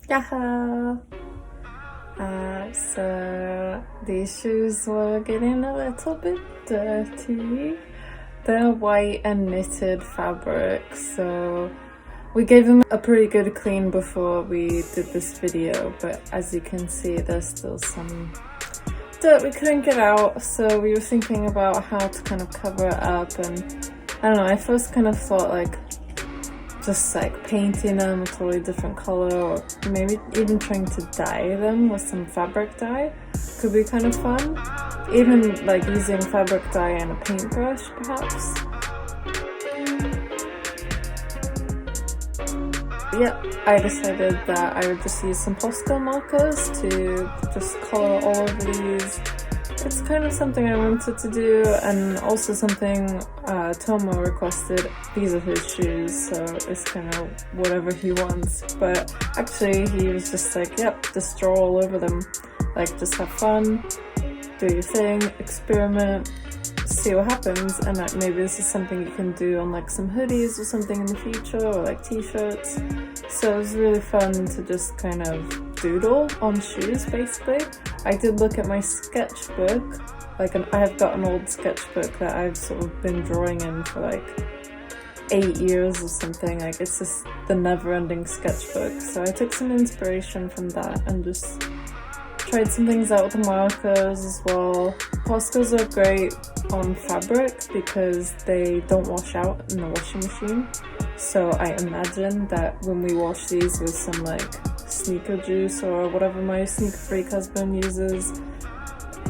Yaha! So these shoes were getting a little bit dirty. They're white and knitted fabric, so we gave them a pretty good clean before we did this video, but as you can see there's still some dirt we couldn't get out, so we were thinking about how to kind of cover it up. And I don't know, I first kind of thought like just like painting them a totally different color, or maybe even trying to dye them with some fabric dye could be kind of fun. Even like using fabric dye and a paintbrush perhaps. Yeah, I decided that I would just use some POSCA markers to just color all of these. It's kind of something I wanted to do, and also something Tomo requested. These are his shoes, so it's kind of whatever he wants. But actually he was just like, yep, just draw all over them. Like, just have fun, do your thing, experiment, see what happens. And like, maybe this is something you can do on like some hoodies or something in the future, or like t-shirts. So it was really fun to just kind of doodle on shoes basically. I did look at my sketchbook, like I have got an old sketchbook that I've sort of been drawing in for like 8 years or something. Like, it's just the never-ending sketchbook. So I took some inspiration from that and just tried some things out with the markers as well. POSCAs are great on fabric because they don't wash out in the washing machine. So I imagine that when we wash these with some like sneaker juice or whatever my sneaker freak husband uses,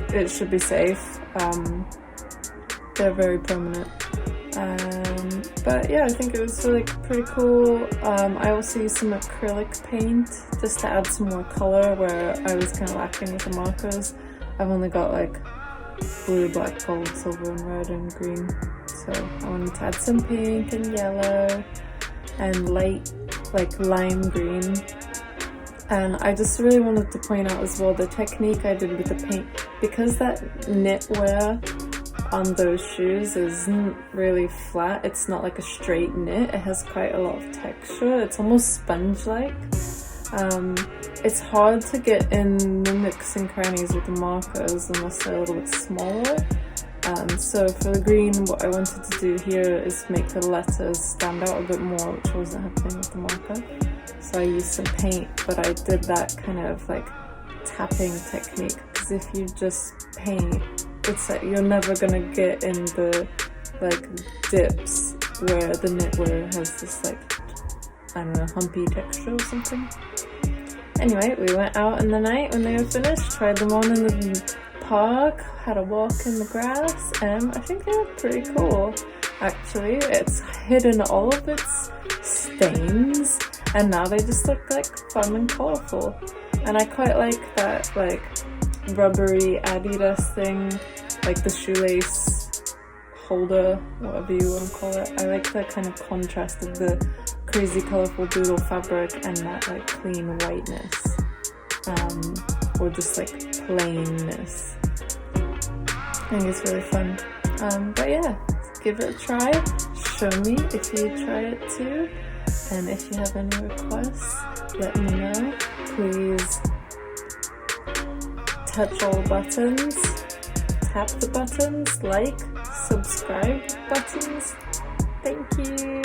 it should be safe. They're very permanent. But yeah, I think it was really pretty cool. I also used some acrylic paint just to add some more color where I was kind of lacking with the markers. I've only got like blue, black, gold, silver and red and green. So I wanted to add some pink and yellow and light like lime green. And I just really wanted to point out as well the technique I did with the paint, because that knitwear on those shoes isn't really flat. It's not like a straight knit. It has quite a lot of texture. It's almost sponge-like. It's hard to get in the nooks and crannies with the markers unless they're a little bit smaller. So for the green, what I wanted to do here is make the letters stand out a bit more, which wasn't happening with the marker. So I used some paint, but I did that kind of like tapping technique, because if you just paint, it's like you're never gonna get in the like dips where the knitwear has this like, I don't know, humpy texture or something. Anyway, we went out in the night when they were finished, tried them on in the park, had a walk in the grass, and I think they were pretty cool. Actually, it's hidden all of its stains, and now they just look like fun and colourful. And I quite like that like rubbery Adidas thing, like the shoelace holder, whatever you want to call it. I like that kind of contrast of the crazy colourful doodle fabric and that like clean whiteness, or just like plainness. I think it's really fun. But yeah, give it a try. Show me if you try it too. And if you have any requests, let me know. Please touch all buttons, tap the buttons, like, subscribe buttons. Thank you.